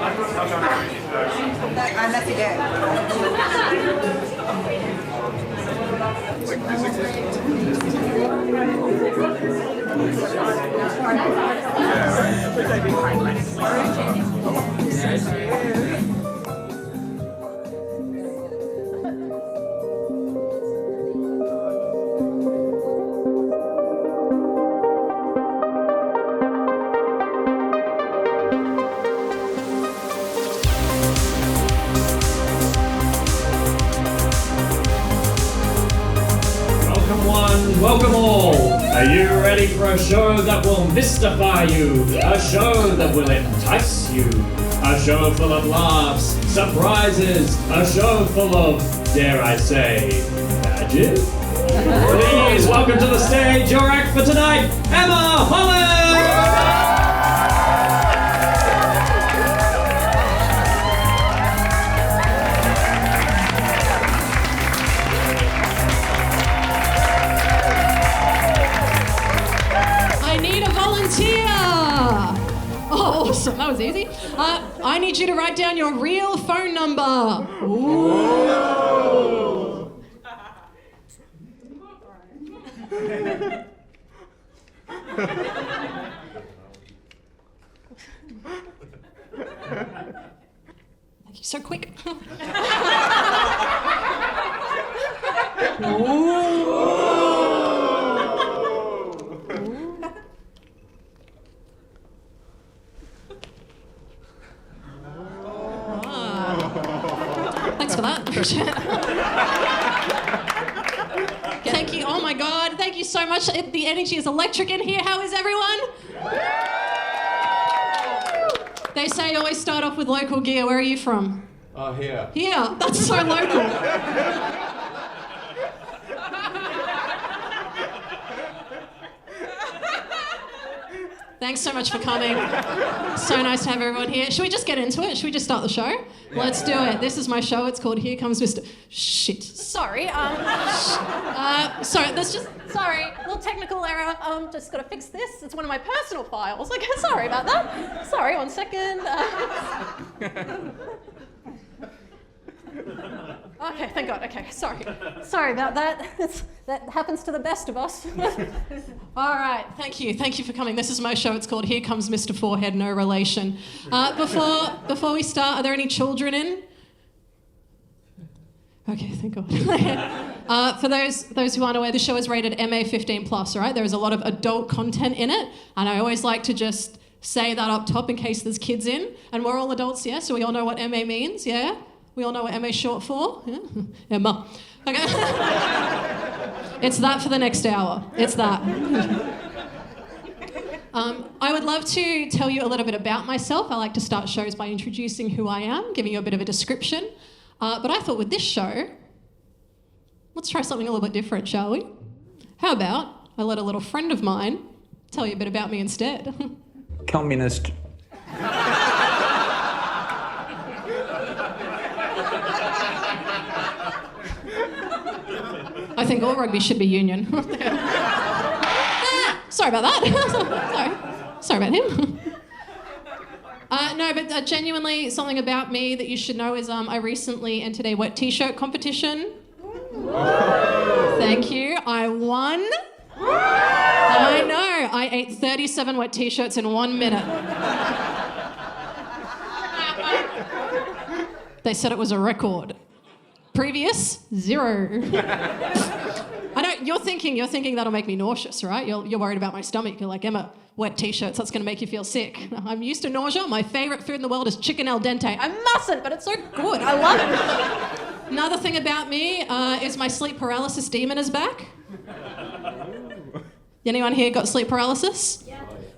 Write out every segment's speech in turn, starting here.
Unless you Welcome all! Are you ready for a show that will mystify you? A show that will entice you? A show full of laughs, surprises, a show full of, dare I say, magic? Please welcome to the stage your act for tonight, Emma Holland! Oh, awesome, that was easy. I need you to write down your real phone number. Ooh. Thank you, so quick. Thanks for that. Thank you. Oh my God. Thank you so much. The energy is electric in here. How is everyone? They say you always start off with local gear. Where are you from? Here. Here. That's so local. Thanks so much for coming. So nice to have everyone here. Should we just get into it? Should we just start the show? Yeah. Let's do it. This is my show. It's called Here Comes Mr. Shit. Sorry. Sorry. There's just a little technical error. Just got to fix this. It's one of my personal files. Okay. Sorry about that. Sorry. 1 second. Okay, thank God. Okay, sorry about that. That happens to the best of us. All right, thank you for coming. This is my show. It's called Here Comes Mr. Forehead, No Relation. Before we start, are there any children in? Okay, thank God. For those who aren't aware, the show is rated MA 15+. All right, there is a lot of adult content in it, and I always like to just say that up top in case there's kids in. And we're all adults, yeah. So we all know what MA means, yeah. We all know what MA is short for? Yeah? Emma. Okay. It's that for the next hour. It's that. I would love to tell you a little bit about myself. I like to start shows by introducing who I am, giving you a bit of a description. But I thought with this show, let's try something a little bit different, shall we? How about I let a little friend of mine tell you a bit about me instead? Communist. I think all rugby should be union. Sorry about that. Sorry about him. No, but genuinely something about me that you should know is I recently entered a wet t-shirt competition. Thank you. I won. I know. I ate 37 wet t-shirts in 1 minute. They said it was a record. Previous, 0. I know, you're thinking that'll make me nauseous, right? You're worried about my stomach. You're like, Emma, wet t-shirts, that's going to make you feel sick. I'm used to nausea. My favourite food in the world is chicken al dente. I mustn't, but it's so good. I love it. Another thing about me is my sleep paralysis demon is back. Anyone here got sleep paralysis?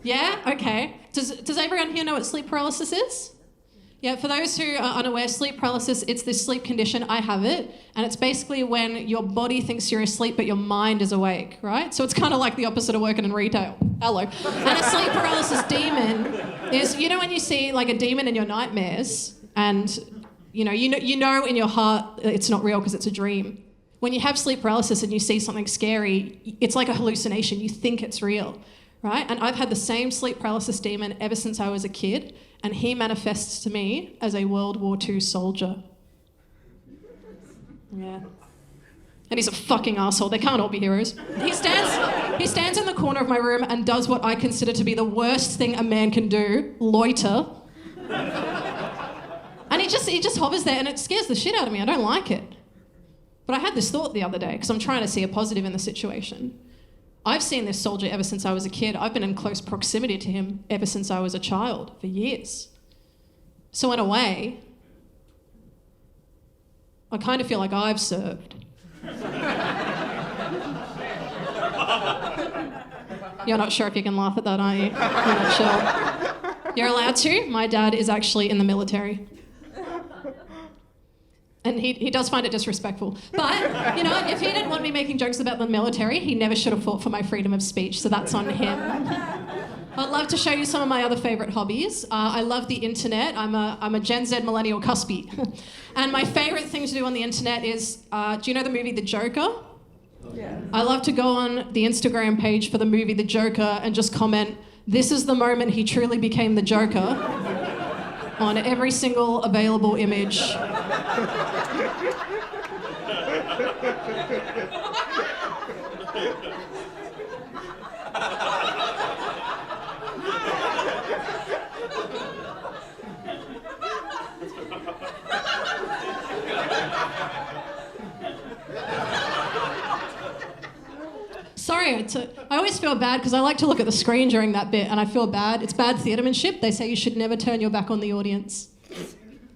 Yeah? Okay. Does everyone here know what sleep paralysis is? Yeah, for those who are unaware, sleep paralysis, it's this sleep condition. I have it. And it's basically when your body thinks you're asleep, but your mind is awake, right? So it's kind of like the opposite of working in retail. Hello. And a sleep paralysis demon is, you know when you see like a demon in your nightmares and you know in your heart it's not real because it's a dream. When you have sleep paralysis and you see something scary, it's like a hallucination. You think it's real, right? And I've had the same sleep paralysis demon ever since I was a kid. and he manifests to me as a World War II soldier. Yeah. And he's a fucking asshole. They can't all be heroes. He stands in the corner of my room and does what I consider to be the worst thing a man can do, loiter. And he just hovers there and it scares the shit out of me. I don't like it. But I had this thought the other day because I'm trying to see a positive in the situation. I've seen this soldier ever since I was a kid. I've been in close proximity to him ever since I was a child, for years. So in a way, I kind of feel like I've served. You're not sure if you can laugh at that, are you? You're not sure. You're allowed to. My dad is actually in the military. And he does find it disrespectful. But, you know, if he didn't want me making jokes about the military, he never should have fought for my freedom of speech, so that's on him. I'd love to show you some of my other favourite hobbies. I love the internet. I'm a Gen Z millennial cuspy. And my favourite thing to do on the internet is, do you know the movie The Joker? Yeah. I love to go on the Instagram page for the movie The Joker and just comment, "This is the moment he truly became the Joker," on every single available image. Sorry, I always feel bad because I like to look at the screen during that bit and I feel bad. It's bad theatremanship. They say you should never turn your back on the audience.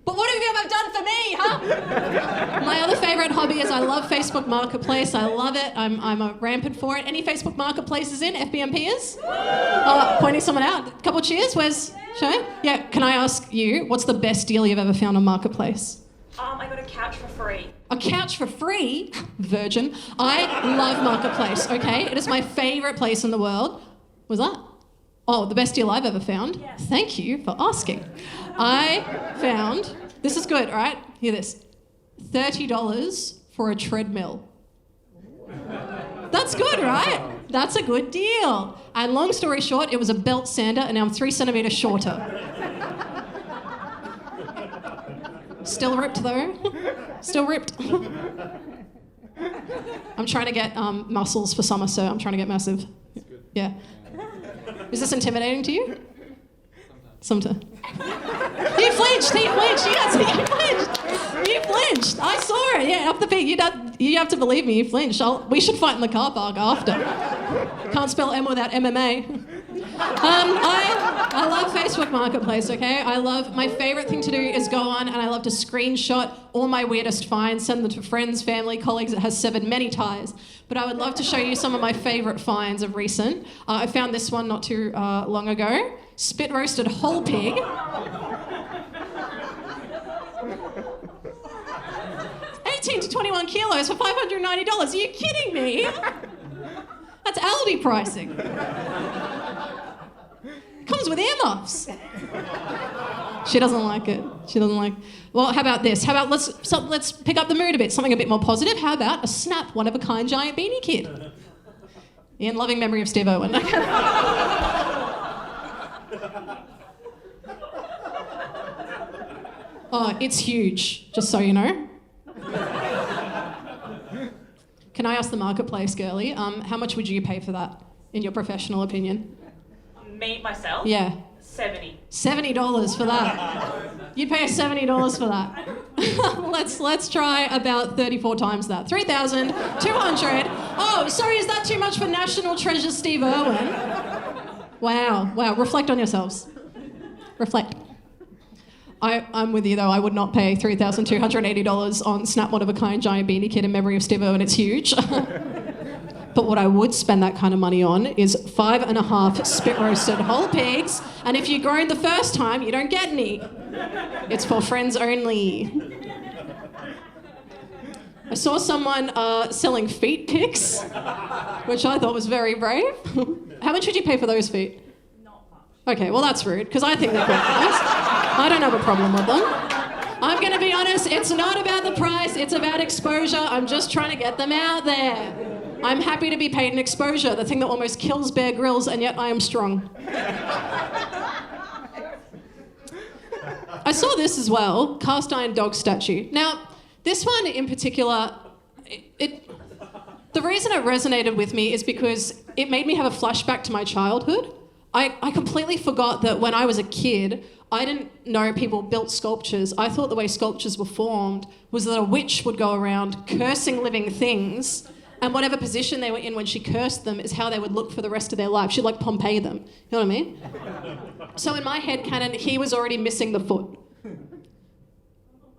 But what have you ever done for me, huh? My other favourite hobby is I love Facebook Marketplace. I love it. I'm a rampant for it. Any Facebook Marketplaces in? FBMPers? Oh, pointing someone out. A couple cheers. Where's Shane? Yeah, can I ask you, what's the best deal you've ever found on Marketplace? I got a couch for free. A couch for free? Virgin. I love Marketplace, okay? It is my favourite place in the world. Was that? Oh, the best deal I've ever found? Yes. Thank you for asking. I found, this is good, all right? Hear this. $30 for a treadmill. That's good, right? That's a good deal. And long story short, it was a belt sander and now I'm 3 centimetres shorter. Still ripped though. Still ripped. I'm trying to get muscles for summer, so I'm trying to get massive. Yeah. Is this intimidating to you? Sometimes. You flinched. Yes, you flinched. You flinched. I saw it. Yeah, up the beat. You have to believe me. You flinched. We should fight in the car park after. Can't spell M without MMA. I love Facebook Marketplace, okay? My favourite thing to do is go on and I love to screenshot all my weirdest finds, send them to friends, family, colleagues. It has severed many ties. But I would love to show you some of my favourite finds of recent. I found this one not too long ago. Spit roasted whole pig. 18 to 21 kilos for $590. Are you kidding me? That's Aldi pricing. Comes with earmuffs. She doesn't like it. Well, how about this? How about let's pick up the mood a bit. Something a bit more positive. How about a snap one-of-a-kind giant beanie kid? In loving memory of Steve Owen. Oh, it's huge, just so you know. Can I ask the Marketplace girlie, how much would you pay for that, in your professional opinion? Me, myself? Yeah. $70 for that. You'd pay $70 for that. Let's try about 34 times that. 3,200. Oh, sorry, is that too much for National Treasure Steve Irwin? Wow. Reflect on yourselves. Reflect. I'm with you though. I would not pay $3,280 on Snap One of a Kind Giant Beanie Kid in memory of Steve Irwin. It's huge. But what I would spend that kind of money on is 5.5 spit roasted whole pigs. And if you groan the first time, you don't get any. It's for friends only. I saw someone selling feet pics, which I thought was very brave. How much would you pay for those feet? Not much. Okay, well that's rude, because I think they're quite nice. I don't have a problem with them. I'm going to be honest, it's not about the price, it's about exposure. I'm just trying to get them out there. I'm happy to be paid in exposure, the thing that almost kills Bear Grylls, and yet I am strong. I saw this as well, cast iron dog statue. Now, this one in particular, the reason it resonated with me is because it made me have a flashback to my childhood. I completely forgot that when I was a kid, I didn't know people built sculptures. I thought the way sculptures were formed was that a witch would go around cursing living things, and whatever position they were in when she cursed them is how they would look for the rest of their life. She'd like Pompeii them. You know what I mean? So in my head canon, he was already missing the foot.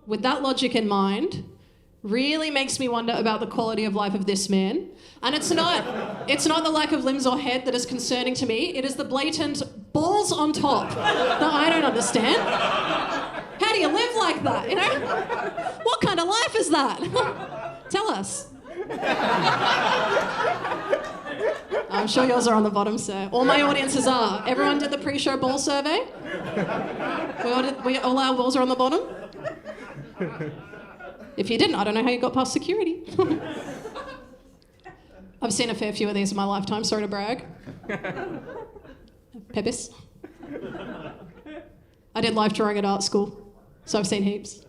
With that logic in mind, really makes me wonder about the quality of life of this man. And it's not the lack of limbs or head that is concerning to me. It is the blatant balls on top that I don't understand. How do you live like that, you know? What kind of life is that? Tell us. I'm sure yours are on the bottom, sir. All my audiences are. Everyone did the pre-show ball survey? All our balls are on the bottom? If you didn't, I don't know how you got past security. I've seen a fair few of these in my lifetime, sorry to brag. Pebis. I did life drawing at art school, so I've seen heaps.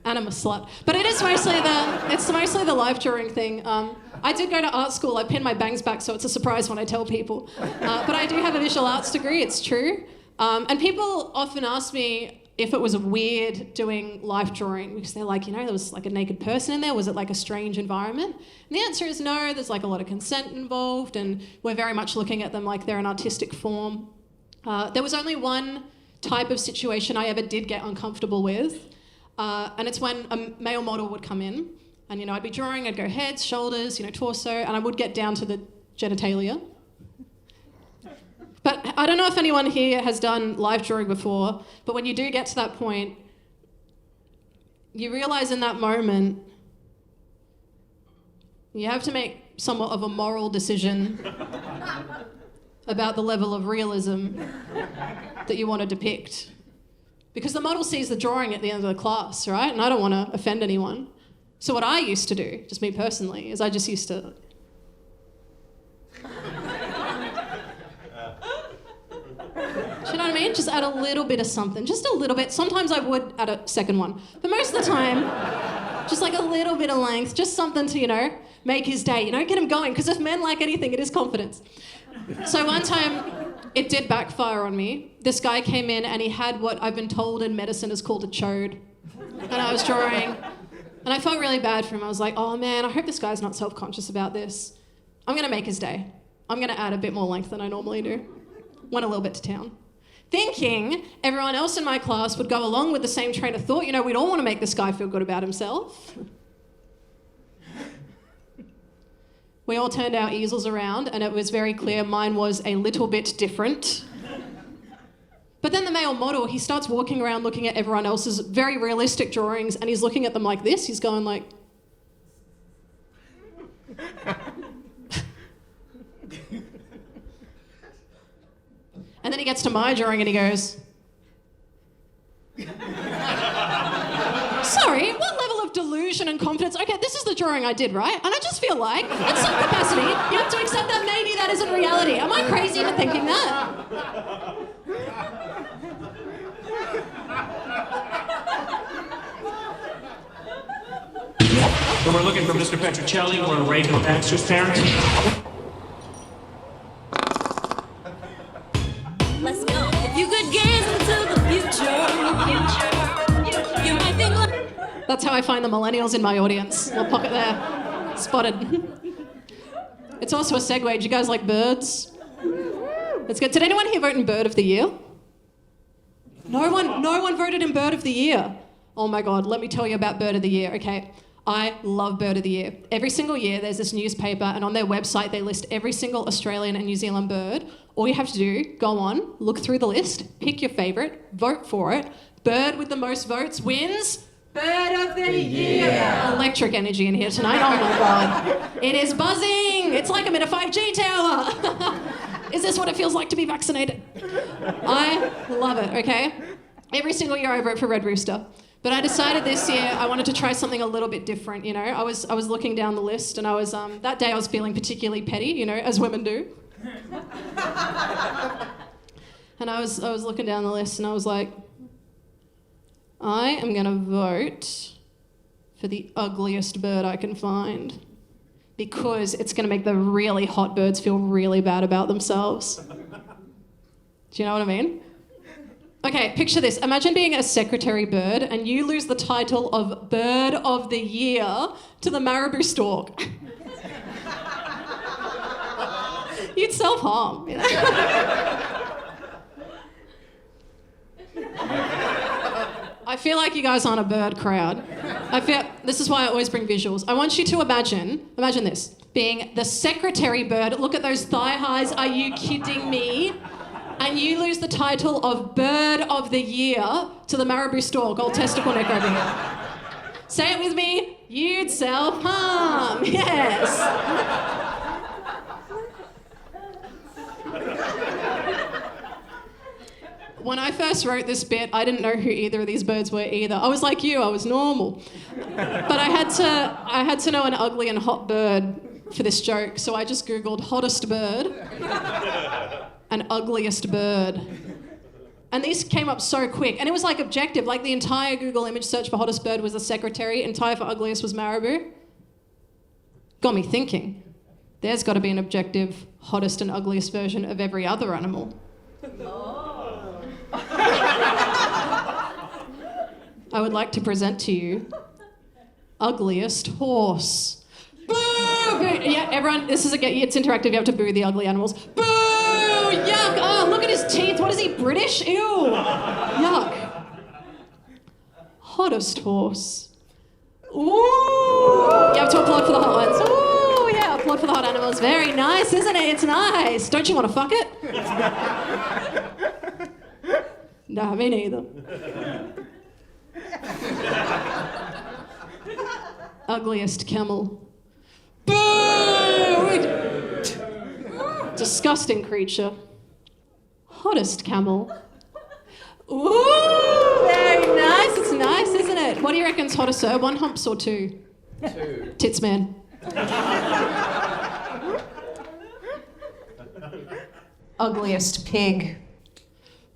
And I'm a slut. But it's mostly the life drawing thing. I did go to art school. I pinned my bangs back, so it's a surprise when I tell people. But I do have a visual arts degree, it's true. And people often ask me if it was weird doing life drawing, because they're like, you know, there was like a naked person in there. Was it like a strange environment? And the answer is no. There's like a lot of consent involved, and we're very much looking at them like they're an artistic form. There was only one type of situation I ever did get uncomfortable with, and it's when a male model would come in, and, you know, I'd be drawing, I'd go heads, shoulders, you know, torso, and I would get down to the genitalia. But I don't know if anyone here has done live drawing before, but when you do get to that point, you realise in that moment you have to make somewhat of a moral decision about the level of realism that you want to depict. Because the model sees the drawing at the end of the class, right? And I don't want to offend anyone. So what I used to do, just me personally, is I just used to... Do you know what I mean? Just add a little bit of something, just a little bit. Sometimes I would add a second one, but most of the time, just like a little bit of length, just something to, you know, make his day, you know, get him going. Because if men like anything, it is confidence. So one time, it did backfire on me. This guy came in and he had what I've been told in medicine is called a chode. And I was drawing, and I felt really bad for him. I was like, oh man, I hope this guy's not self-conscious about this. I'm gonna make his day. I'm gonna add a bit more length than I normally do. Went a little bit to town. Thinking everyone else in my class would go along with the same train of thought. You know, we'd all want to make this guy feel good about himself. We all turned our easels around and it was very clear mine was a little bit different. But then the male model, he starts walking around looking at everyone else's very realistic drawings and he's looking at them like this. He's going like... And then he gets to my drawing and he goes... Sorry, what level of delusion and confidence? Okay, this is the drawing I did, right? And I just feel like, in some capacity, you have to accept that maybe that isn't reality. Am I crazy for thinking that? So we're looking for Mr. Petrocelli. We're Rachel Baxter's parents. Let's go. If you could gaze into the future, you might think like... That's how I find the millennials in my audience. Little pocket there. Spotted. It's also a segue. Do you guys like birds? It's good. Did anyone here vote in Bird of the Year? No one voted in Bird of the Year. Oh my God, let me tell you about Bird of the Year. Okay, I love Bird of the Year. Every single year there's this newspaper and on their website they list every single Australian and New Zealand bird. All you have to do, go on, look through the list, pick your favourite, vote for it. Bird with the most votes wins Bird of the Year. Electric energy in here tonight, oh my God. It is buzzing, it's like I'm in a 5G tower. Is this what it feels like to be vaccinated? I love it, okay? Every single year I vote for Red Rooster. But I decided this year I wanted to try something a little bit different, you know? I was looking down the list and I was, that day I was feeling particularly petty, you know, as women do. And I was looking down the list and I was like, I am going to vote for the ugliest bird I can find because it's going to make the really hot birds feel really bad about themselves. Do you know what I mean? Okay, picture this. Imagine being a secretary bird and you lose the title of Bird of the Year to the marabou stork. You'd self-harm, you know? I feel like you guys aren't a bird crowd. This is why I always bring visuals. I want you to imagine this, being the secretary bird. Look at those thigh highs. Are you kidding me? And you lose the title of Bird of the Year to the marabou stork, old testicle neck over here. Say it with me. You'd self-harm. Yes. When I first wrote this bit, I didn't know who either of these birds were either. I was like you, I was normal. But I had to know an ugly and hot bird for this joke, so I just Googled hottest bird and ugliest bird. And these came up so quick. And it was like objective, like the entire Google image search for hottest bird was the secretary, entire for ugliest was marabou. Got me thinking. There's got to be an objective hottest and ugliest version of every other animal. I would like to present to you ugliest horse. Boo! Yeah, everyone, it's interactive. You have to boo the ugly animals. Boo! Yuck! Oh, look at his teeth. What is he, British? Ew! Yuck. Hottest horse. Ooh! You have to applaud for the hot ones. Ooh, yeah, applaud for the hot animals. Very nice, isn't it? It's nice. Don't you want to fuck it? Nah, me neither. Ugliest camel. Boo! Disgusting creature. Hottest camel. Ooh, very nice. It's nice, isn't it? What do you reckon's hotter, sir? 1 humps or 2? 2. Tits man. Ugliest pig.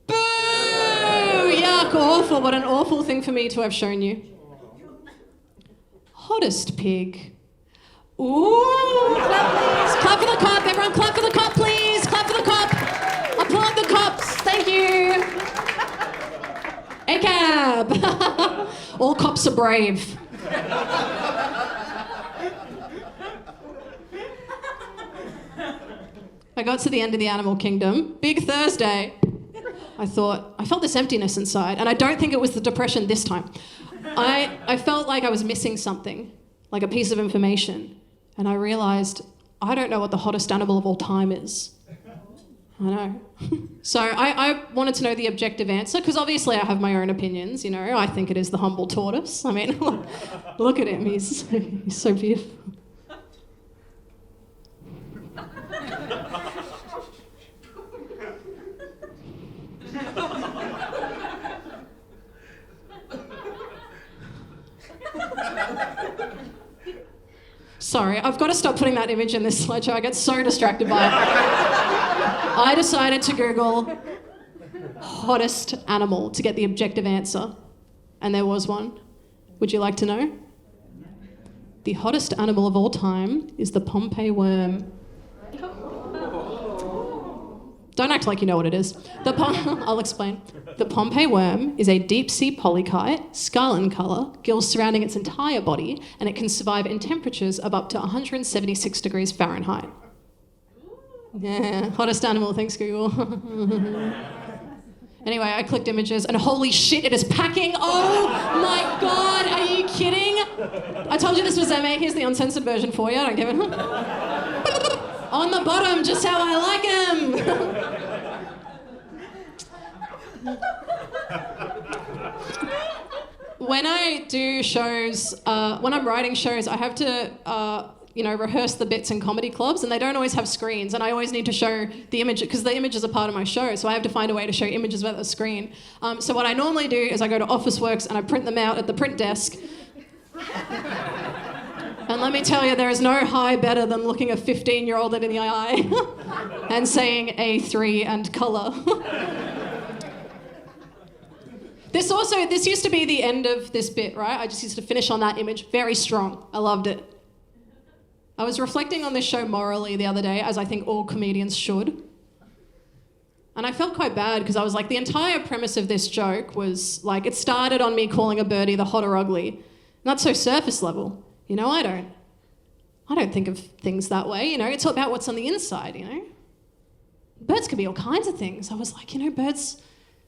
Boo! Yuck, awful. What an awful thing for me to have shown you. Hottest pig. Ooh, clap please. Clap for the cop. Everyone clap for the cop, please. Clap for the cop. Applaud the cops. Thank you. A cab. All cops are brave. I got to the end of the animal kingdom. Big Thursday. I felt this emptiness inside, and I don't think it was the depression this time. I felt like I was missing something, like a piece of information, and I realised I don't know what the hottest animal of all time is. I know. So I wanted to know the objective answer, because obviously I have my own opinions, you know. I think it is the humble tortoise. I mean, look at him, he's so beautiful. Sorry, I've got to stop putting that image in this slideshow. I get so distracted by it. I decided to Google hottest animal to get the objective answer, and there was one. Would you like to know? The hottest animal of all time is the Pompeii worm. Don't act like you know what it is. I'll explain. The Pompeii worm is a deep-sea polychaete, scarlet in colour, gills surrounding its entire body, and it can survive in temperatures of up to 176 degrees Fahrenheit. Yeah, hottest animal, thanks Google. Anyway, I clicked images, and holy shit, it is packing. Oh my God, are you kidding? I told you this was Emma. Here's the uncensored version for you. I don't give it. On the bottom, just how I like him. When I do shows, when I'm writing shows, I have to, rehearse the bits in comedy clubs, and they don't always have screens, and I always need to show the image, because the images are part of my show, so I have to find a way to show images without a screen. So what I normally do is I go to Officeworks and I print them out at the print desk. And let me tell you, there is no high better than looking a 15-year-old in the eye and saying A3 and colour. This used to be the end of this bit, right? I just used to finish on that image. Very strong. I loved it. I was reflecting on this show morally the other day, as I think all comedians should. And I felt quite bad because I was like, the entire premise of this joke was like, it started on me calling a birdie the hot or ugly. And that's so surface level. You know, I don't think of things that way, you know. It's all about what's on the inside, you know. Birds can be all kinds of things. I was like, you know, birds,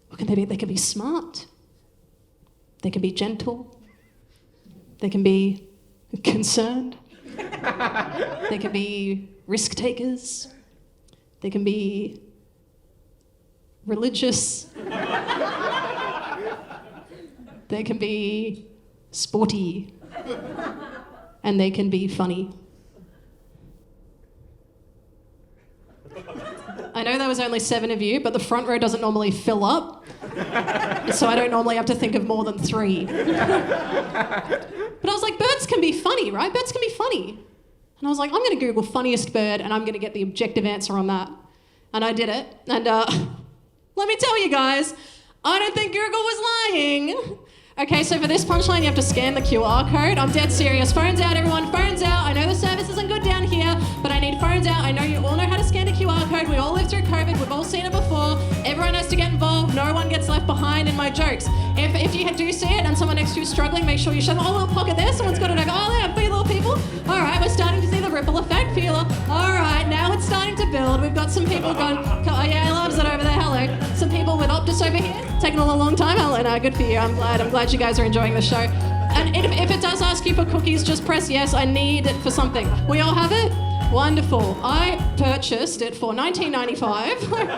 what can they be? They can be smart. They can be gentle. They can be concerned. They can be risk takers. They can be religious. They can be sporty. And they can be funny. I know there was only 7 of you, but the front row doesn't normally fill up, so I don't normally have to think of more than 3. But I was like, birds can be funny, right? Birds can be funny. And I was like, I'm going to Google funniest bird, and I'm going to get the objective answer on that. And I did it, and let me tell you guys, I don't think Google was lying. Okay, so for this punchline, you have to scan the QR code. I'm dead serious. Phones out, everyone. Phones out. I know the service isn't good down here, but I need phones out. I know you all know how to scan a QR code. We all lived through COVID. We've all seen it before. Everyone has to get involved. No one gets left behind in my jokes. If you do see it and someone next to you is struggling, make sure you show them, oh, little pocket there. Someone's got it over. Oh, there, for you little people. All right, we're starting to see the ripple effect. Feeler. All right, now it's starting to build. We've got some people going, oh, yeah, loves it over there. Hello. Some people with Optus over here. Taking a long time. Hello, no, good for you. I'm glad you guys are enjoying the show. And if it does ask you for cookies, just press yes. I need it for something. We all have it? Wonderful. I purchased it for $19.95.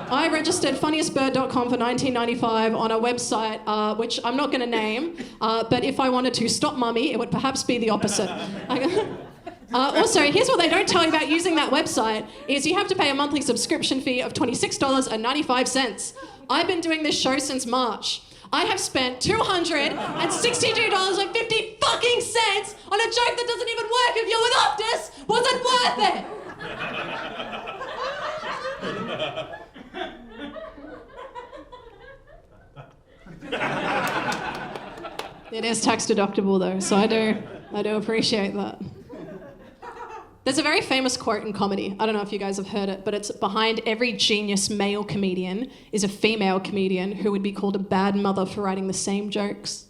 I registered funniestbird.com for $19.95 on a website, which I'm not going to name, but if I wanted to stop mummy, it would perhaps be the opposite. Also, here's what they don't tell you about using that website, is you have to pay a monthly subscription fee of $26.95. I've been doing this show since March. I have spent $262.50 fucking cents on a joke that doesn't even work. If you're with Optus, was it worth it? It is tax deductible though, so I do appreciate that. There's a very famous quote in comedy. I don't know if you guys have heard it, but it's behind every genius male comedian is a female comedian who would be called a bad mother for writing the same jokes.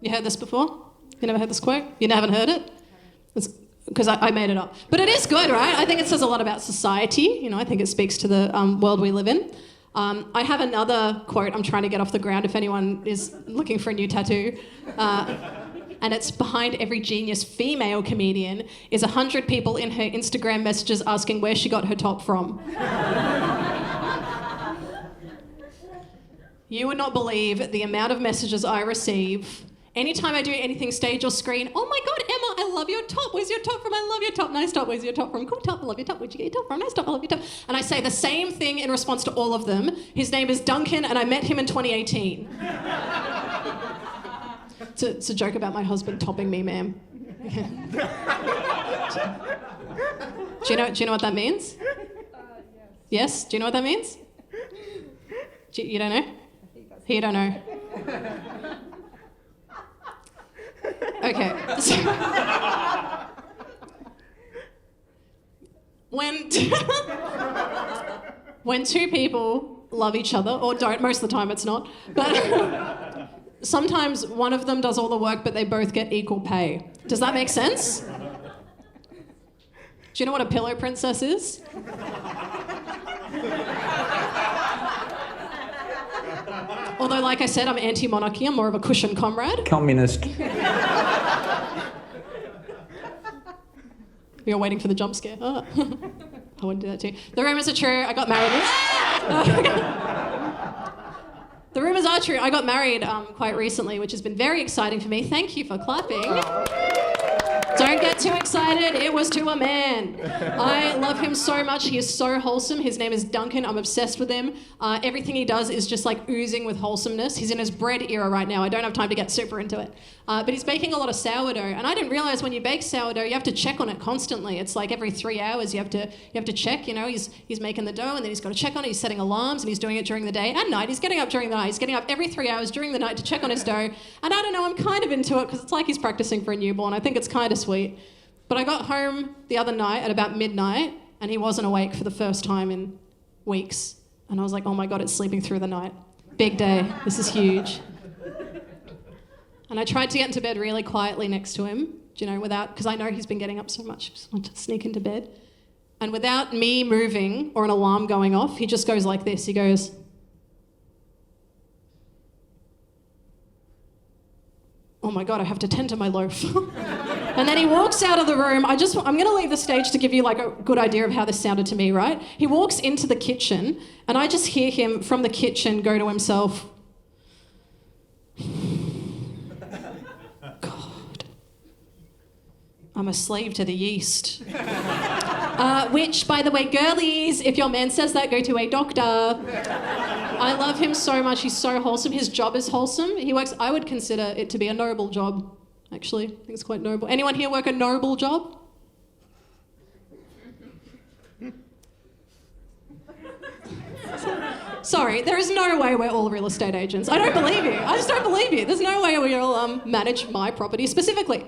You heard this before? You never heard this quote? You haven't heard it? Because I made it up. But it is good, right? I think it says a lot about society. You know, I think it speaks to the world we live in. I have another quote I'm trying to get off the ground if anyone is looking for a new tattoo. And it's behind every genius female comedian is 100 people in her Instagram messages asking where she got her top from. You would not believe the amount of messages I receive. Anytime I do anything stage or screen, oh my God, Emma, I love your top. Where's your top from? I love your top. Nice top. Where's your top from? Cool top. I love your top. Where'd you get your top from? Nice top. I love your top. And I say the same thing in response to all of them. His name is Duncan and I met him in 2018. It's a joke about my husband topping me, ma'am. Do you know what that means? Yes? Do you know what that means? You don't know? You don't know. Okay. So, when two people love each other, or don't, most of the time it's not, but sometimes one of them does all the work, but they both get equal pay. Does that make sense? Do you know what a pillow princess is? Although, like I said, I'm anti-monarchy. I'm more of a cushion comrade. Communist. You're waiting for the jump scare. Oh. I wouldn't do that to you. The rumours are true. I got married. The rumours are true. I got married quite recently, which has been very exciting for me. Thank you for clapping. Don't get too excited. It was to a man. I love him so much. He is so wholesome. His name is Duncan. I'm obsessed with him. Everything he does is just like oozing with wholesomeness. He's in his bread era right now. I don't have time to get super into it. But he's baking a lot of sourdough. And I didn't realize when you bake sourdough, you have to check on it constantly. It's like every 3 hours you have to check. You know, he's making the dough and then he's got to check on it. He's setting alarms and he's doing it during the day and night. He's getting up during the night. He's getting up every 3 hours during the night to check on his dough. And I don't know, I'm kind of into it because it's like he's practicing for a newborn. I think it's kind of sweet. But I got home the other night at about midnight and he wasn't awake for the first time in weeks. And I was like, oh my God, it's sleeping through the night. Big day. This is huge. And I tried to get into bed really quietly next to him, you know, because I know he's been getting up so much. I just wanted to sneak into bed. And without me moving or an alarm going off, he just goes like this. He goes, oh my God, I have to tend to my loaf. And then he walks out of the room. I'm going to leave the stage to give you like a good idea of how this sounded to me, right? He walks into the kitchen and I just hear him from the kitchen go to himself, God, I'm a slave to the yeast. Which, by the way, girlies, if your man says that, go to a doctor. I love him so much. He's so wholesome. His job is wholesome. I would consider it to be a noble job, actually. I think it's quite noble. Anyone here work a noble job? Sorry, there is no way we're all real estate agents. I don't believe you. I just don't believe you. There's no way we'll manage my property specifically.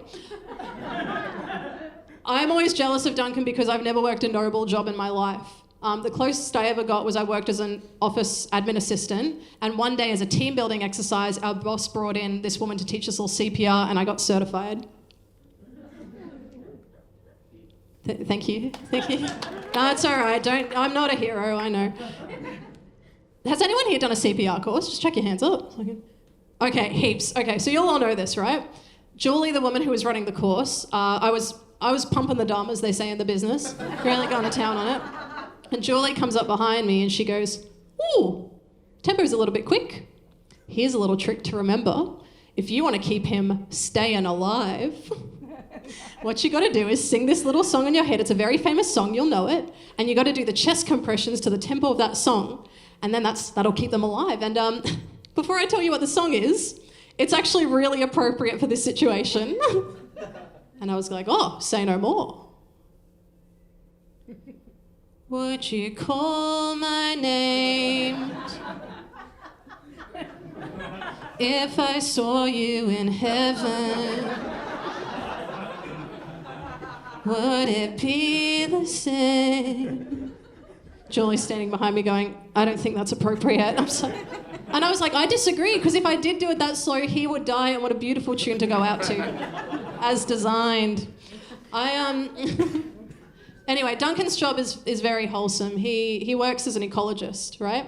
I'm always jealous of Duncan because I've never worked a noble job in my life. The closest I ever got was I worked as an office admin assistant, and one day as a team building exercise, our boss brought in this woman to teach us all CPR and I got certified. Thank you. No, it's all right. I'm not a hero, I know. Has anyone here done a CPR course? Just check your hands up. Okay, heaps. Okay, so you'll all know this, right? Julie, the woman who was running the course, I was pumping the dum, as they say in the business, really going to town on it. And Julie comes up behind me and she goes, ooh, tempo's a little bit quick. Here's a little trick to remember. If you want to keep him staying alive, what you got to do is sing this little song in your head. It's a very famous song, you'll know it. And you got to do the chest compressions to the tempo of that song. And then that'll keep them alive. And before I tell you what the song is, it's actually really appropriate for this situation. And I was like, oh, say no more. Would you call my name if I saw you in heaven? Would it be the same? Julie's standing behind me going, I don't think that's appropriate. And I was like, I disagree, because if I did do it that slow, he would die, and what a beautiful tune to go out to, as designed. Anyway, Duncan's job is very wholesome. He works as an ecologist, right?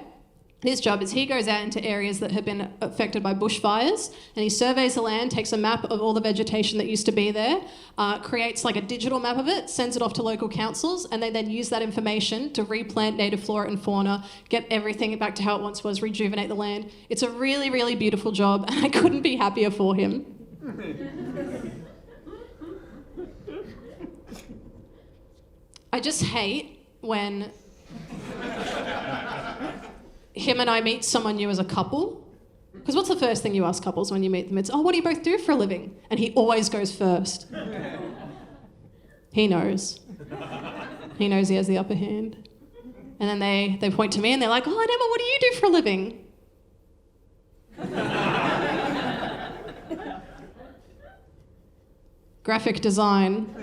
His job is he goes out into areas that have been affected by bushfires and he surveys the land, takes a map of all the vegetation that used to be there, creates like a digital map of it, sends it off to local councils, and they then use that information to replant native flora and fauna, get everything back to how it once was, rejuvenate the land. It's a really, really beautiful job, and I couldn't be happier for him. I just hate when him and I meet someone new as a couple. Because what's the first thing you ask couples when you meet them? It's, oh, what do you both do for a living? And he always goes first. He knows. He knows he has the upper hand. And then they point to me and they're like, oh, Emma, what do you do for a living? Graphic design.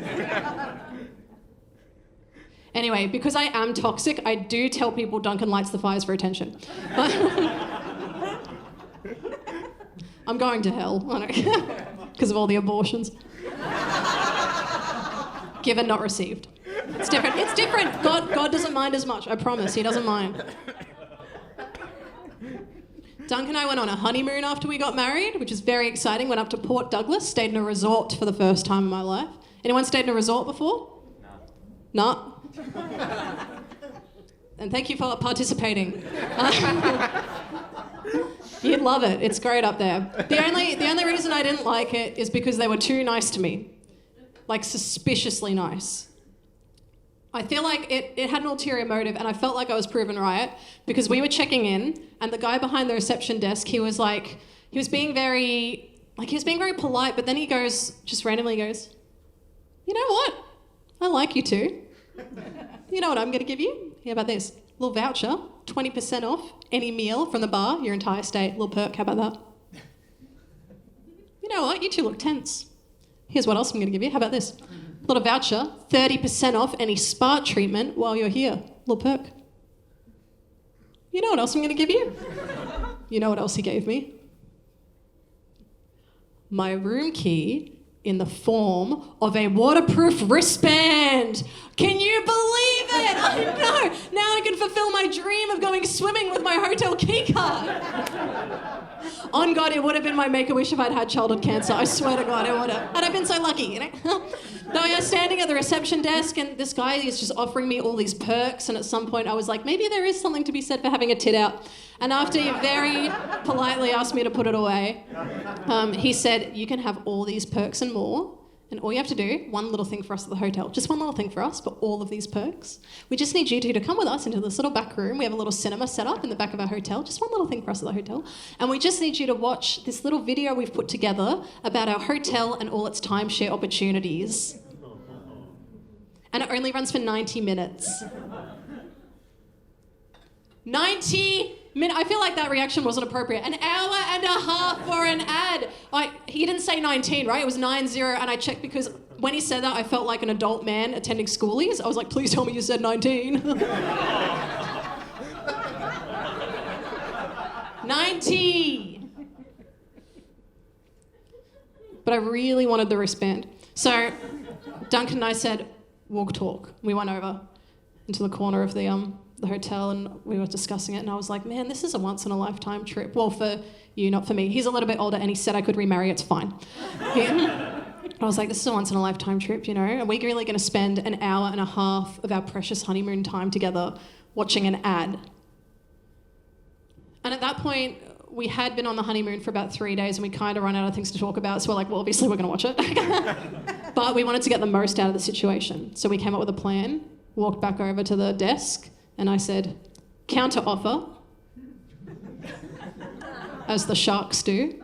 Anyway, because I am toxic, I do tell people Duncan lights the fires for attention. But I'm going to hell, because of all the abortions. Given, not received. It's different. It's different. God doesn't mind as much, I promise. He doesn't mind. Duncan and I went on a honeymoon after we got married, which is very exciting. Went up to Port Douglas, stayed in a resort for the first time in my life. Anyone stayed in a resort before? No. And thank you for participating. You'd love it. It's great up there. The only reason I didn't like it is because they were too nice to me. like suspiciously nice. I feel like it had an ulterior motive, and I felt like I was proven right because we were checking in, and the guy behind the reception desk, he was being very polite, but then he goes, just randomly goes, you know what? I like you too. You know what I'm going to give you? How about this? Little voucher, 20% off any meal from the bar, your entire stay. Little perk, how about that? You know what? You two look tense. Here's what else I'm going to give you. How about this? Little voucher, 30% off any spa treatment while you're here. Little perk. You know what else I'm going to give you? You know what else he gave me? My room key in the form of a waterproof wristband. Can you believe it? I know. Now I can fulfill my dream of going swimming with my hotel key card. On God, it would have been my make-a-wish if I'd had childhood cancer. I swear to God, it would have. Had I been so lucky, you know? Though I was standing at the reception desk and this guy is just offering me all these perks, and at some point I was like, maybe there is something to be said for having a tit out. And after he very politely asked me to put it away, he said, you can have all these perks and more, and all you have to do, one little thing for us at the hotel, just one little thing for us, but all of these perks. We just need you two to come with us into this little back room. We have a little cinema set up in the back of our hotel, just one little thing for us at the hotel. And we just need you to watch this little video we've put together about our hotel and all its timeshare opportunities. And it only runs for 90 minutes. 90 minutes. I feel like that reaction wasn't appropriate. An hour and a half for an ad. He didn't say 19, right? It was 90, and I checked because when he said that, I felt like an adult man attending schoolies. I was like, please tell me you said 19. 90. But I really wanted the wristband. So Duncan and I said, walk talk. We went over into the corner of the hotel and we were discussing it, and I was like, man, this is a once in a lifetime trip. Well, for you, not for me. He's a little bit older and he said I could remarry, it's fine. I was like, this is a once in a lifetime trip, you know? Are we really going to spend an hour and a half of our precious honeymoon time together watching an ad? And at that point, we had been on the honeymoon for about 3 days and we kind of run out of things to talk about, so we're like, well, obviously we're going to watch it. But we wanted to get the most out of the situation. So we came up with a plan, walked back over to the desk, and I said, counter offer, as the sharks do.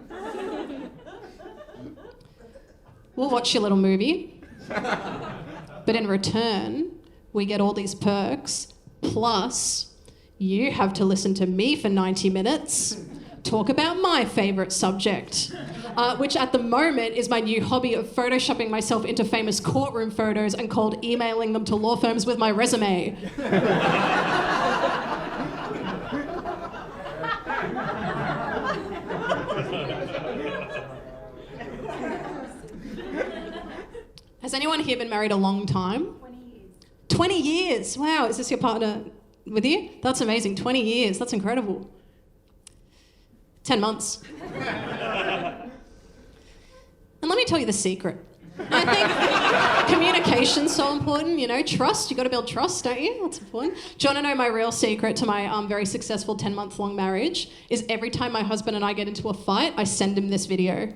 We'll watch your little movie, but in return, we get all these perks, plus you have to listen to me for 90 minutes, talk about my favourite subject, which at the moment is my new hobby of photoshopping myself into famous courtroom photos and cold emailing them to law firms with my resume. Has anyone here been married a long time? 20 years. 20 years? Wow, is this your partner with you? That's amazing. 20 years, that's incredible. 10 months. And let me tell you the secret. I think communication's so important, you know, trust. You've got to build trust, don't you? That's important. Do you want to know my real secret to my very successful 10-month-long marriage? Is every time my husband and I get into a fight, I send him this video.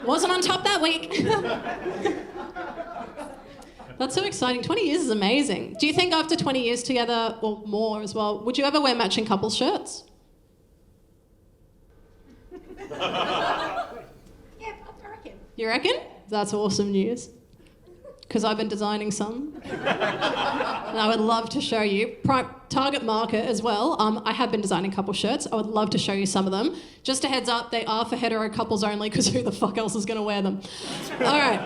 Wasn't on top that week. That's so exciting. 20 years is amazing. Do you think after 20 years together, or more as well, would you ever wear matching couple shirts? Yeah, I reckon. You reckon? That's awesome news. Because I've been designing some. And I would love to show you. Target market as well. I have been designing couple shirts. I would love to show you some of them. Just a heads up, they are for hetero couples only, because who the fuck else is going to wear them? All right.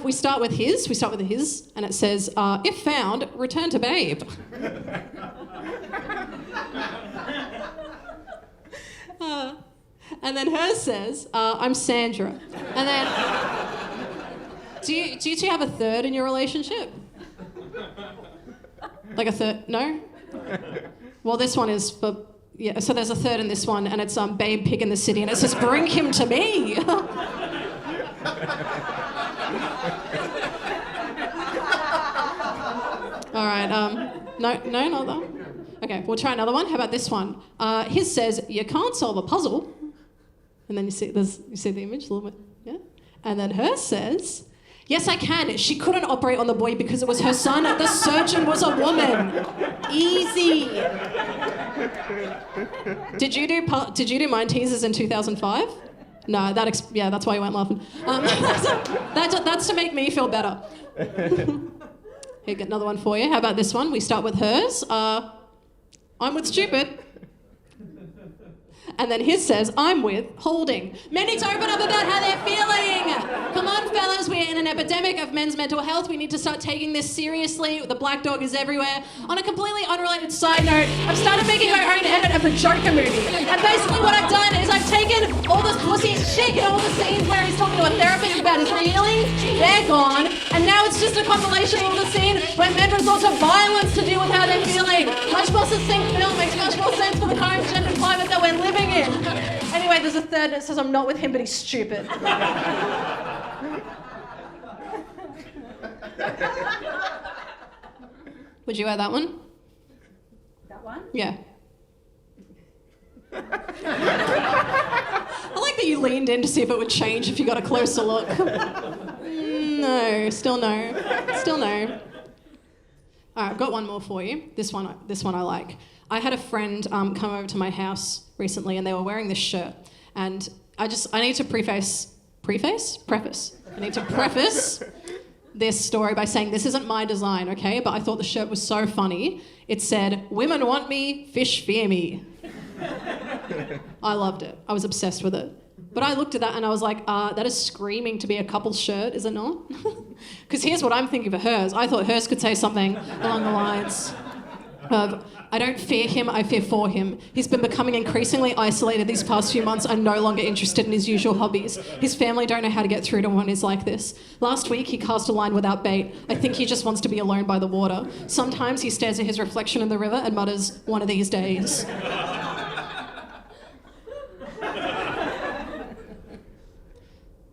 We start with his, and it says, if found, return to babe. And then hers says, I'm Sandra. And then... Do you two have a third in your relationship? Like a third? No? Well, this one is for... Yeah, so there's a third in this one, and it's Babe Pig in the City, and it says, bring him to me. All right. right. No, not that. Okay, we'll try another one. How about this one? His says, you can't solve a puzzle. And then you see the image a little bit, yeah? And then hers says, yes, I can. She couldn't operate on the boy because it was her son. The surgeon was a woman. Easy. Did you do mind teasers in 2005? No, that's why you weren't laughing. That's to make me feel better. Here, get another one for you. How about this one? We start with hers. I'm with stupid. And then his says, I'm with holding. Men need to open up about how they're feeling. Come on, fellas, we're in an epidemic of men's mental health. We need to start taking this seriously. The black dog is everywhere. On a completely unrelated side note, I've started making my own edit of the Joker movie. And basically what I've done is I've taken all the pussy shit, all the scenes where he's talking to a therapist about his feelings, they're gone. And now it's just a compilation of all the scenes where men resort to violence to deal with how they're feeling. Much more succinct film makes much more sense for the current gender climate that we're living in. Anyway, there's a third that says I'm not with him, but he's stupid. Would you wear that one? That one? Yeah. I like that you leaned in to see if it would change if you got a closer look. No, still no. Still no. All right, I've got one more for you. This one I like. I had a friend come over to my house recently and they were wearing this shirt. And I need to preface this story by saying this isn't my design, okay? But I thought the shirt was so funny. It said, women want me, fish fear me. I loved it. I was obsessed with it. But I looked at that and I was like, that is screaming to be a couple's shirt, is it not? Because here's what I'm thinking for hers. I thought hers could say something along the lines of, I don't fear him, I fear for him. He's been becoming increasingly isolated these past few months and no longer interested in his usual hobbies. His family don't know how to get through to one who's like this. Last week, he cast a line without bait. I think he just wants to be alone by the water. Sometimes he stares at his reflection in the river and mutters, one of these days.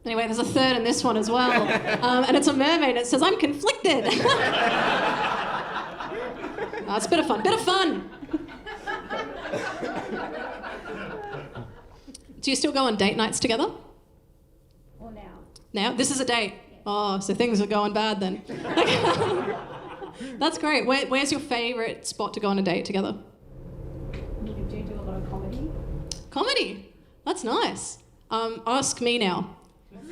Anyway, there's a third in this one as well. And it's a mermaid. It says, I'm conflicted. It's a bit of fun. Do you still go on date nights together? Or now? Now? This is a date? Oh, so things are going bad then. That's great. Where's your favourite spot to go on a date together? Do you do a lot of comedy? Comedy? That's nice. Ask me now.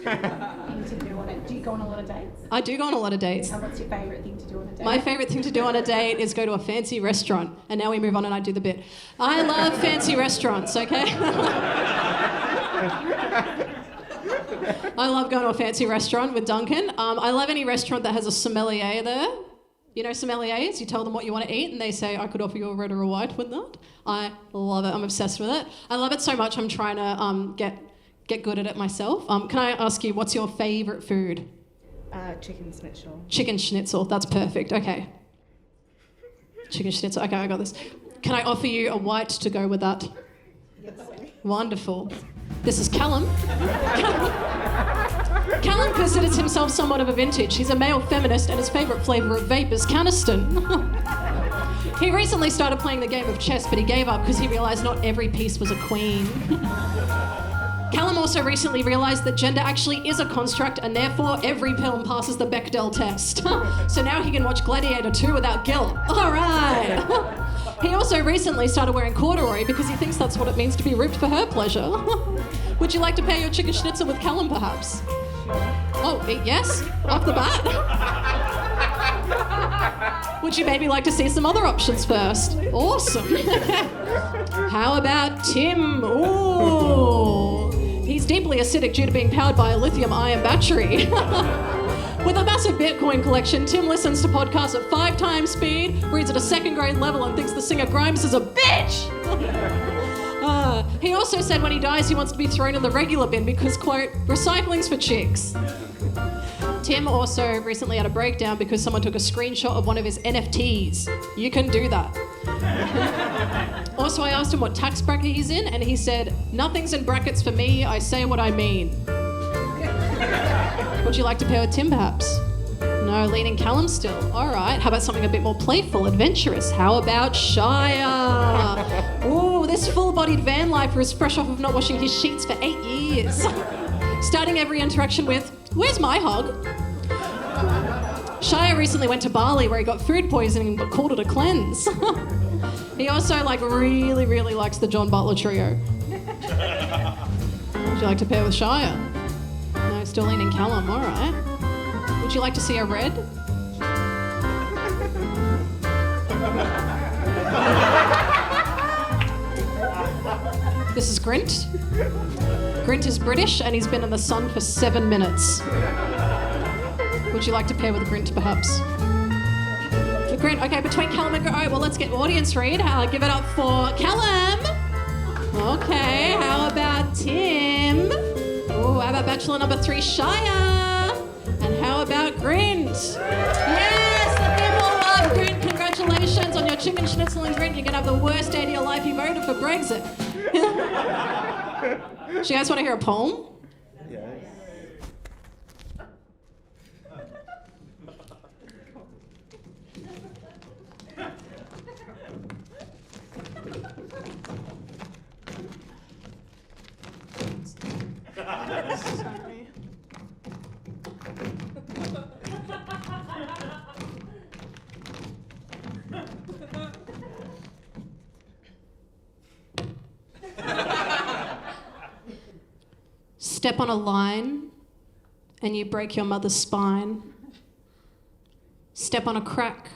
Thing to do on it. Do you go on a lot of dates? I do go on a lot of dates. And what's your favourite thing to do on a date? My favourite thing to do on a date is go to a fancy restaurant. And now we move on and I do the bit. I love fancy restaurants, okay? I love going to a fancy restaurant with Duncan. I love any restaurant that has a sommelier there. You know sommeliers? You tell them what you want to eat and they say, I could offer you a red or a white with that. I love it. I'm obsessed with it. I love it so much I'm trying to get good at it myself. Can I ask you, what's your favourite food? Chicken schnitzel. Chicken schnitzel, that's perfect, okay. Chicken schnitzel, okay, I got this. Can I offer you a white to go with that? Yes. Wonderful. This is Callum. Callum considers himself somewhat of a vintage. He's a male feminist and his favourite flavour of vape is Caniston. He recently started playing the game of chess, but he gave up because he realised not every piece was a queen. Callum also recently realised that gender actually is a construct and therefore every film passes the Bechdel test. So now he can watch Gladiator 2 without guilt. All right. He also recently started wearing corduroy because he thinks that's what it means to be ripped for her pleasure. Would you like to pair your chicken schnitzel with Callum perhaps? Oh, yes? Off the bat? Would you maybe like to see some other options first? Awesome. How about Tim? Ooh. He's deeply acidic due to being powered by a lithium-ion battery. With a massive Bitcoin collection, Tim listens to podcasts at 5 times speed, reads at a second grade level and thinks the singer Grimes is a bitch! He also said when he dies he wants to be thrown in the regular bin because, quote, recycling's for chicks. Tim also recently had a breakdown because someone took a screenshot of one of his NFTs. You can do that. Also, I asked him what tax bracket he's in, and he said, nothing's in brackets for me, I say what I mean. Would you like to pair with Tim, perhaps? No? No, leaning Callum still. All right. How about something a bit more playful, adventurous? How about Shire? Ooh, this full-bodied van lifer is fresh off of not washing his sheets for 8 years. Starting every interaction with, "Where's my hog?" Shire recently went to Bali where he got food poisoning but called it a cleanse. He also really, really likes the John Butler trio. Would you like to pair with Shire? No, still leaning Callum, all right. Would you like to see a red? This is Grint. Grint is British and he's been in the sun for 7 minutes. Would you like to pair with Grint, perhaps? Grint, okay, between Callum and Grint. All right, well, let's get audience read. Give it up for Callum. Okay, how about Tim? Oh, how about Bachelor number 3, Shire? And how about Grint? Yes, the people love Grint. Congratulations on your chicken schnitzel and Grint. You're going to have the worst day of your life. You voted for Brexit. Do you guys want to hear a poem? Sorry. Step on a line and you break your mother's spine. Step on a crack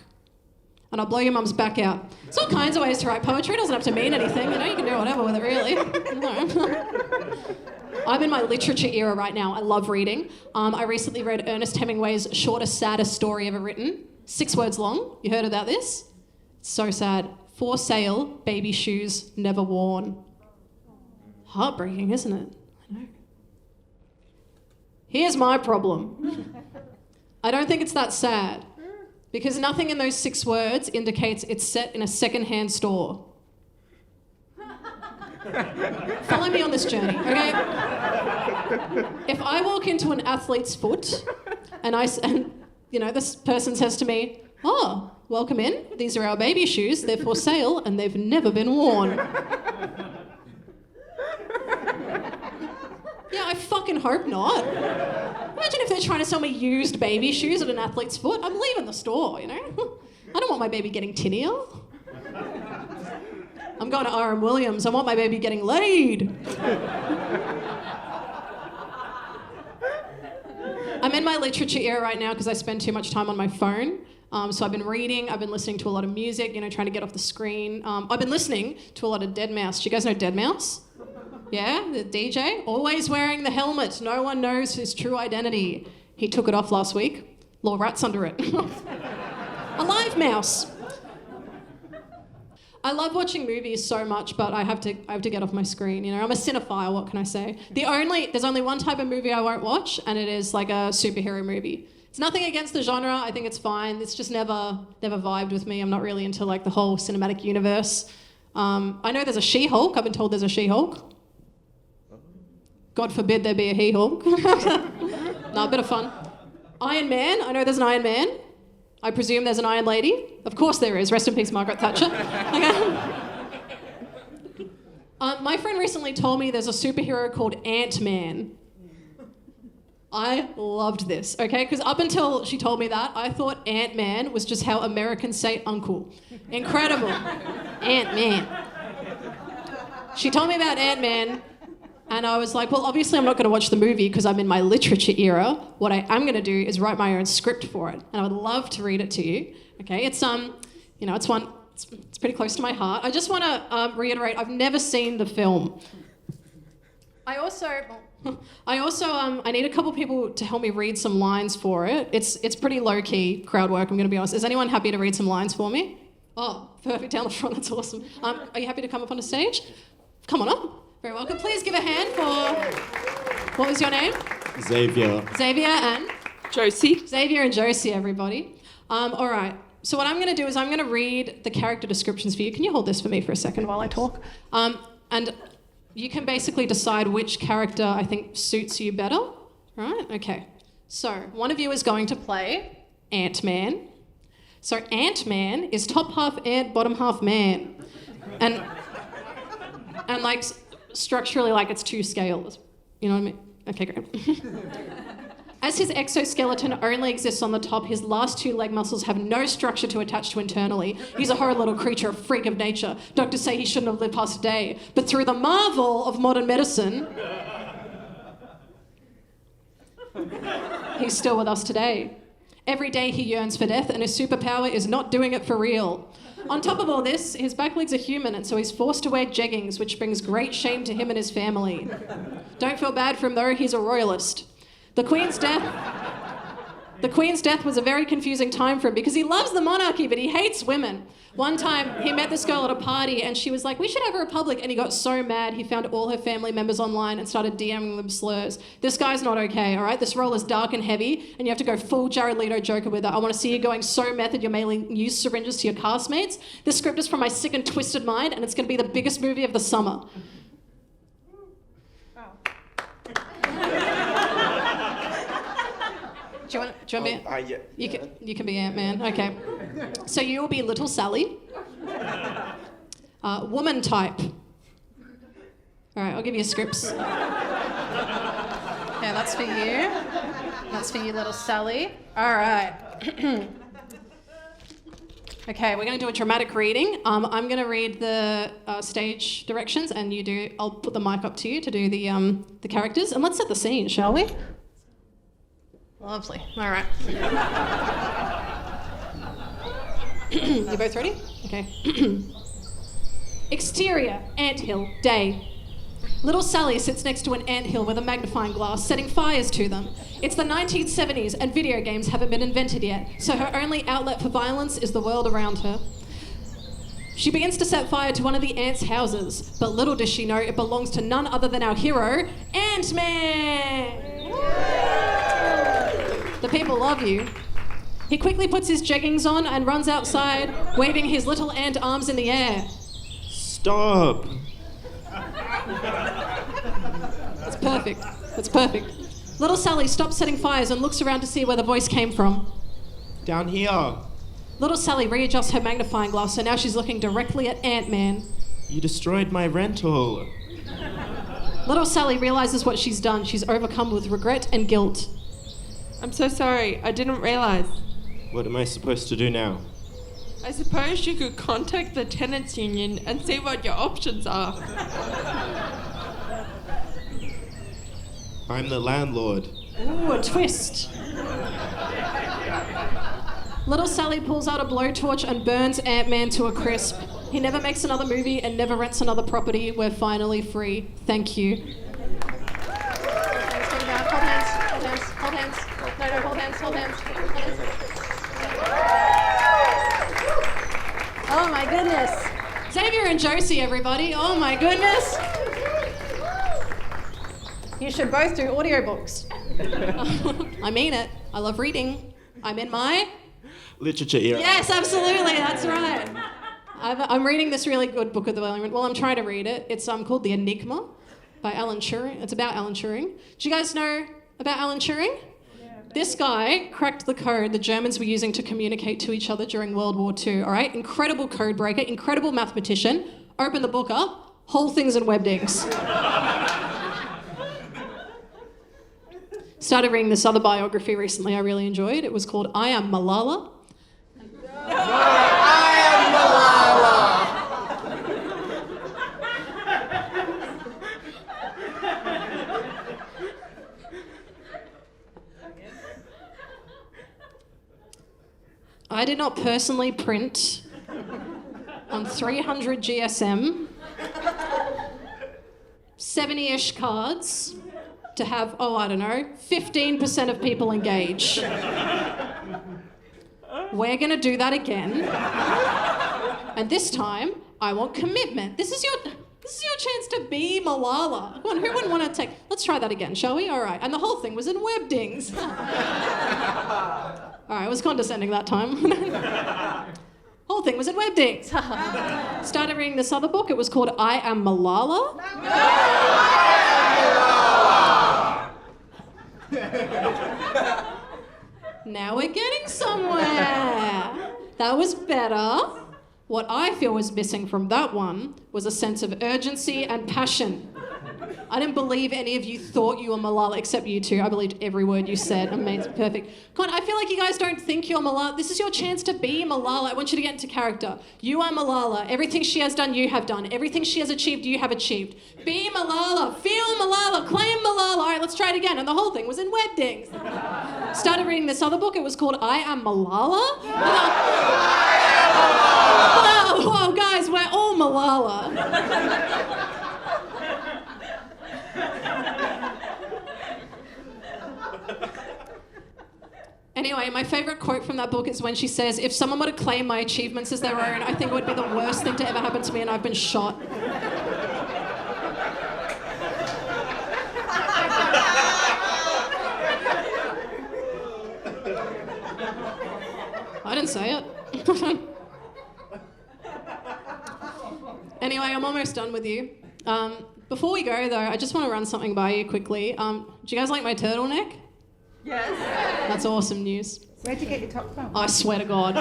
and I'll blow your mum's back out. There's all kinds of ways to write poetry. It doesn't have to mean anything. You know, you can do whatever with it, really. No. I'm in my literature era right now. I love reading. I recently read Ernest Hemingway's shortest, saddest story ever written. 6 words long. You heard about this? It's so sad. For sale, baby shoes never worn. Heartbreaking, isn't it? I know. Here's my problem. I don't think it's that sad because nothing in those 6 words indicates it's set in a second-hand store. Follow me on this journey, okay? If I walk into an athlete's foot and this person says to me, "Oh, welcome in. These are our baby shoes. They're for sale and they've never been worn." Yeah, I fucking hope not. Imagine if they're trying to sell me used baby shoes at an athlete's foot. I'm leaving the store, you know? I don't want my baby getting tinnier. I'm going to R.M. Williams. I want my baby getting laid. I'm in my literature era right now because I spend too much time on my phone. So I've been reading, I've been listening to a lot of music, trying to get off the screen. I've been listening to a lot of Deadmau5. Do you guys know Deadmau5? Yeah, the DJ, always wearing the helmet. No one knows his true identity. He took it off last week. Law rats under it. A live mouse. I love watching movies so much, but I have to get off my screen. I'm a cinephile. What can I say? There's only one type of movie I won't watch, and it is like a superhero movie. It's nothing against the genre. I think it's fine. It's just never vibed with me. I'm not really into like the whole cinematic universe. I know there's a She-Hulk. I've been told there's a She-Hulk. God forbid there be a He-Hulk. No, a bit of fun. Iron Man. I know there's an Iron Man. I presume there's an Iron Lady. Of course there is. Rest in peace, Margaret Thatcher. Okay. My friend recently told me there's a superhero called Ant-Man. I loved this, okay? Because up until she told me that, I thought Ant-Man was just how Americans say uncle. Incredible. Ant-Man. She told me about Ant-Man, and I was like, well, obviously I'm not going to watch the movie because I'm in my literature era. What I am going to do is write my own script for it, and I would love to read it to you. Okay, it's it's pretty close to my heart. I just want to reiterate, I've never seen the film. I need a couple people to help me read some lines for it. It's pretty low-key crowd work, I'm going to be honest. Is anyone happy to read some lines for me? Oh, perfect, down the front, that's awesome. Are you happy to come up on the stage? Come on up. Very welcome. Please give a hand for... What was your name? Xavier. Xavier and? Josie. Xavier and Josie, everybody. All right. So what I'm going to do is I'm going to read the character descriptions for you. Can you hold this for me for a second while I talk? And you can basically decide which character I think suits you better. Right? Okay. So one of you is going to play Ant-Man. So Ant-Man is top half ant, bottom half man. And like structurally like it's 2 scales. You know what I mean? Okay, great. As his exoskeleton only exists on the top, his last 2 leg muscles have no structure to attach to internally. He's a horrid little creature, a freak of nature. Doctors say he shouldn't have lived past a day. But through the marvel of modern medicine, he's still with us today. Every day he yearns for death, and his superpower is not doing it for real. On top of all this, his back legs are human, and so he's forced to wear jeggings, which brings great shame to him and his family. Don't feel bad for him though, he's a royalist. The Queen's death was a very confusing time for him because he loves the monarchy, but he hates women. One time, he met this girl at a party and she was like, we should have a republic. And he got so mad, he found all her family members online and started DMing them slurs. This guy's not okay, all right? This role is dark and heavy and you have to go full Jared Leto Joker with it. I want to see you going so method, you're mailing used syringes to your castmates. This script is from my sick and twisted mind and it's going to be the biggest movie of the summer. Do you want me? Yeah. You can be Ant-Man. Okay. So you will be Little Sally. Woman type. All right, I'll give you scripts. Yeah, that's for you. That's for you, Little Sally. All right. Okay, we're going to do a dramatic reading. I'm going to read the stage directions, and you do. I'll put the mic up to you to do the characters, and let's set the scene, shall we? Lovely. All right. You both ready? Okay. Exterior, anthill, day. Little Sally sits next to an anthill with a magnifying glass, setting fires to them. It's the 1970s and video games haven't been invented yet, so her only outlet for violence is the world around her. She begins to set fire to one of the ants' houses, but little does she know it belongs to none other than our hero, Ant-Man! The people love you. He quickly puts his jeggings on and runs outside, waving his little ant arms in the air. Stop. That's perfect. That's perfect. Little Sally stops setting fires and looks around to see where the voice came from. Down here. Little Sally readjusts her magnifying glass, so now she's looking directly at Ant-Man. You destroyed my rental. Little Sally realizes what she's done. She's overcome with regret and guilt. I'm so sorry, I didn't realise. What am I supposed to do now? I suppose you could contact the tenants union and see what your options are. I'm the landlord. Ooh, a twist. Little Sally pulls out a blowtorch and burns Ant-Man to a crisp. He never makes another movie and never rents another property. We're finally free. Thank you. Hold hands. No, hold hands. Oh my goodness. Xavier and Josie, everybody. Oh my goodness. You should both do audiobooks. I mean it. I love reading. I'm in my... Literature era. Yes, absolutely. That's right. I'm reading this really good book at the moment. Well, I'm trying to read it. It's called The Enigma by Alan Turing. It's about Alan Turing. Do you guys know about Alan Turing? This guy cracked the code the Germans were using to communicate to each other during World War II, all right? Incredible code breaker, incredible mathematician. Open the book up, whole things in Webdings. Started reading this other biography recently I really enjoyed. It was called I Am Malala. I did not personally print on 300 GSM 70-ish cards to have, 15% of people engage. We're going to do that again. And this time, I want commitment. This is your chance to be Malala. Come on, who wouldn't want to take... Let's try that again, shall we? All right. And the whole thing was in Webdings. All right, I was condescending that time. Whole thing was in Webdings. Started reading this other book. It was called I Am Malala. Now we're getting somewhere. That was better. What I feel was missing from that one was a sense of urgency and passion. I didn't believe any of you thought you were Malala, except you two. I believed every word you said. Amazing, perfect. Come on, I feel like you guys don't think you're Malala. This is your chance to be Malala. I want you to get into character. You are Malala. Everything she has done, you have done. Everything she has achieved, you have achieved. Be Malala. Feel Malala. Claim Malala. All right, let's try it again. And the whole thing was in Webdings. Started reading this other book. It was called I Am Malala. Whoa, guys, we're all Malala. Anyway, my favourite quote from that book is when she says, if someone were to claim my achievements as their own, I think it would be the worst thing to ever happen to me, and I've been shot. I didn't say it. Anyway, I'm almost done with you. Before we go, though, I just want to run something by you quickly. Do you guys like my turtleneck? Yes. That's awesome news. Where'd you get your top from? I swear to God.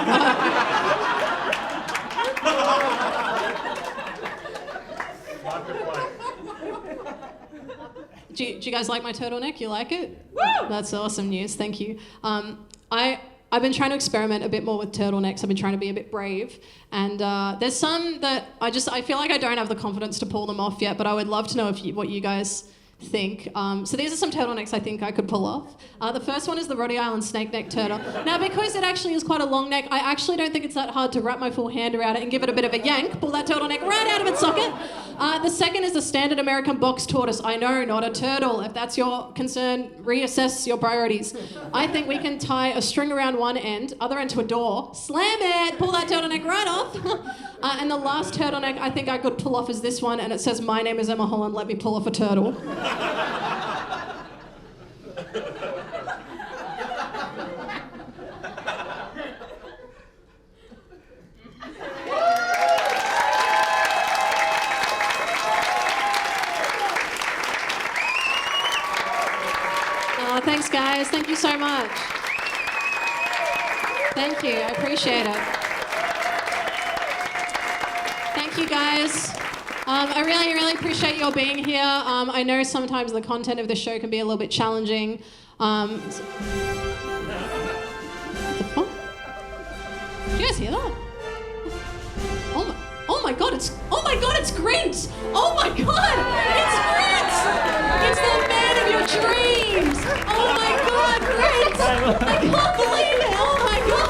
Do you guys like my turtleneck? You like it? Woo! That's awesome news. Thank you. I've been trying to experiment a bit more with turtlenecks. I've been trying to be a bit brave. And there's some that I feel like I don't have the confidence to pull them off yet, but I would love to know what you guys think. So these are some turtlenecks I think I could pull off. The first one is the Rhode Island snake neck turtle. Now, because it actually is quite a long neck, I actually don't think it's that hard to wrap my full hand around it and give it a bit of a yank, pull that turtleneck right out of its socket. The second is the standard American box tortoise. I know, not a turtle. If that's your concern, reassess your priorities. I think we can tie a string around one end, other end to a door, slam it, pull that turtleneck right off. And the last turtleneck I think I could pull off is this one, and it says, my name is Emma Holland, let me pull off a turtle. Thanks, guys. Thank you so much. Thank you. I appreciate it. Thank you, guys. I really, really appreciate your being here. I know sometimes the content of the show can be a little bit challenging. What the fuck? Did you guys hear that? Oh my god, it's Grint! Oh my god, it's Grint! It's the man of your dreams! Oh my god, Grint! I can't believe it! Oh my god!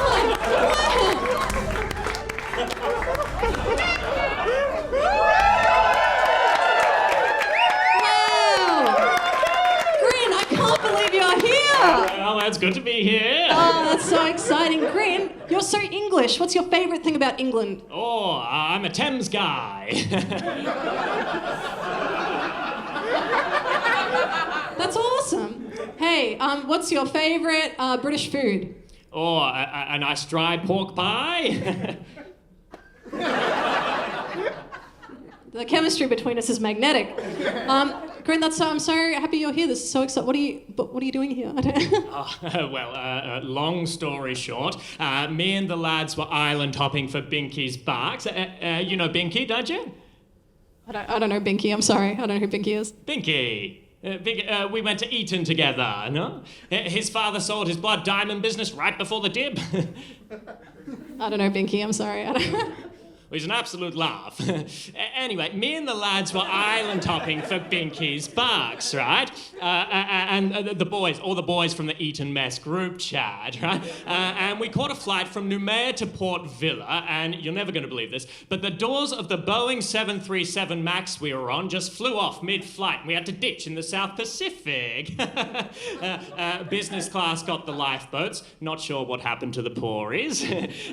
Well, that's good to be here. Oh, that's so exciting. Grint, you're so English. What's your favourite thing about England? Oh, I'm a Thames guy. That's awesome. Hey, what's your favourite British food? Oh, a nice dry pork pie. The chemistry between us is magnetic. Grint, I'm so happy you're here. This is so exciting. What are you doing here? Long story short, me and the lads were island hopping for Binky's Barks. You know Binky, don't you? I don't know Binky. I'm sorry. I don't know who Binky is. Binky. We went to Eton together, no? His father sold his blood diamond business right before the dib. I don't know Binky. I'm sorry. He's an absolute laugh. Anyway, me and the lads were island hopping for Binky's Barks, right? And all the boys from the Eton Mess group chat, right? And we caught a flight from Noumea to Port Villa, and you're never going to believe this, but the doors of the Boeing 737 MAX we were on just flew off mid-flight, and we had to ditch in the South Pacific. Business class got the lifeboats. Not sure what happened to the Poories.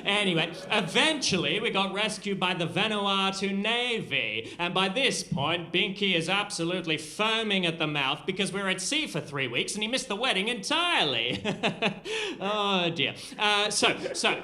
Anyway, eventually we got rescued rescued by the Vanuatu Navy. And by this point, Binky is absolutely foaming at the mouth because we were at sea for 3 weeks and he missed the wedding entirely. Oh dear. So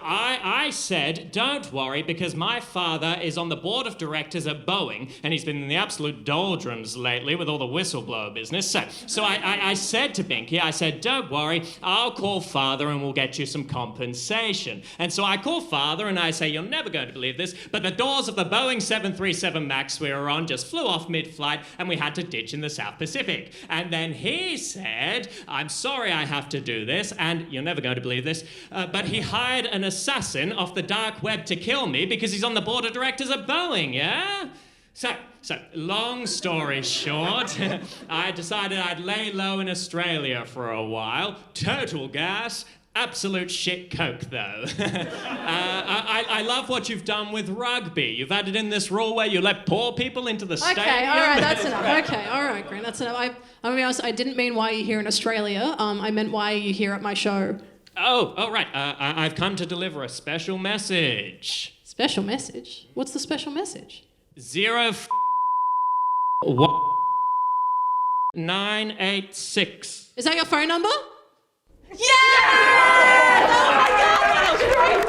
I said, don't worry, because my father is on the board of directors at Boeing and he's been in the absolute doldrums lately with all the whistleblower business. So I said to Binky, I said, don't worry, I'll call father and we'll get you some compensation. And so I call father and I say, you're never going to believe this, but the doors of the Boeing 737 MAX we were on just flew off mid-flight and we had to ditch in the South Pacific. And then he said, I'm sorry I have to do this, and you're never going to believe this, but he hired an assassin off the dark web to kill me because he's on the board of directors at Boeing, yeah? So, long story short, I decided I'd lay low in Australia for a while. Total gas. Absolute shit coke, though. I love what you've done with rugby. You've added in this rule where you let poor people into the stadium. Okay, all right, that's enough. Okay, all right, Grint, that's enough. I'm gonna be honest, I didn't mean why you're here in Australia. I meant why you're here at my show. Oh, right. I've come to deliver a special message. Special message? What's the special message? 986. Is that your phone number? Yeah! Oh my god!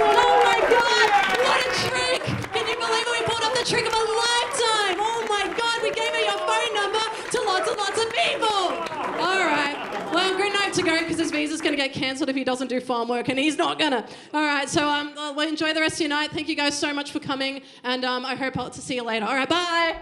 Oh my god! What a trick! Can you believe it? We pulled off the trick of a lifetime! Oh my god, we gave her your phone number to lots and lots of people! Alright, well, Grint, I have to go because his visa's going to get cancelled if he doesn't do farm work, and he's not gonna. Alright, so well, enjoy the rest of your night. Thank you guys so much for coming, and I hope to see you later. Alright, bye!